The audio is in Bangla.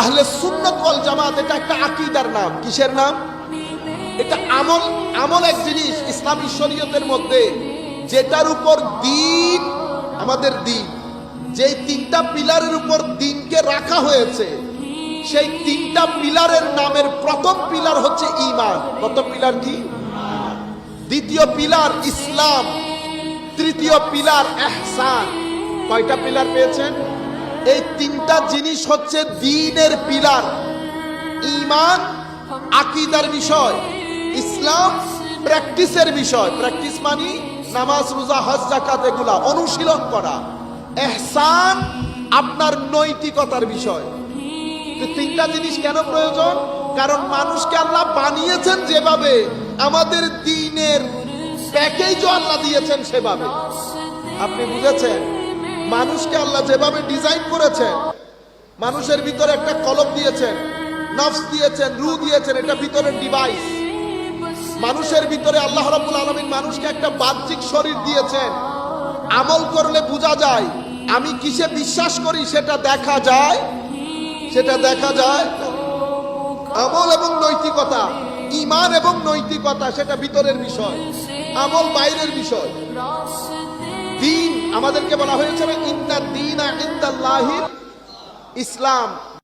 আহলে সুন্নাত ওয়াল জামাত এটা একটা আকীদার নাম। কিসের নাম? এটা আমল এক জিনিস ইসলামী শরীয়তের মধ্যে, যেটার উপর দিন, আমাদের দিন, যেই তিনটা পিলারের উপর দিনকে রাখা হয়েছে, সেই তিনটা পিলারের নামের প্রথম পিলার হচ্ছে ঈমান। প্রথম পিলার কি? দ্বিতীয় পিলার ইসলাম, তৃতীয় পিলার ইহসান। কয়টা পিলার পেয়েছেন? এই তিনটা জিনিস হচ্ছে দ্বীনের পিলার। ঈমান আকীদার বিষয়, ইসলাম প্র্যাকটিসের বিষয়। প্র্যাকটিস মানে নামাজ, রোজা, হজ, যাকাত, এগুলা অনুশীলন করা। ইহসান আপনার নৈতিকতার বিষয়। তো তিনটা জিনিস কেন প্রয়োজন? কারণ মানুষকে আল্লাহ বানিয়েছেন যেভাবে, আমাদের দ্বীনের প্যাকেজও আল্লাহ দিয়েছেন সেভাবে। আপনি বুঝেছেন? মানুষকে আল্লাহ যেভাবে ডিজাইন করেছেন, মানুষের ভিতরে একটা কলব দিয়েছেন, নফস দিয়েছেন, রূহ দিয়েছেন, এটা ভিতরের ডিভাইস। মানুষের ভিতরে আল্লাহ রাব্বুল আলামিন মানুষকে একটা বাহ্যিক শরীর দিয়েছেন। আমল করলে বোঝা যায়, আমি কিসে বিশ্বাস করি সেটা দেখা যায়, সেটা দেখা যায়। আমল এবং নৈতিকতা, ঈমান এবং নৈতিকতা, সেটা ভিতরের বিষয়, আমল বাইরের বিষয়। দ্বীন আমাদেরকে বলা হয়েছে না, ইন্নাদ দীনা ইনদাল্লাহিল ইসলাম।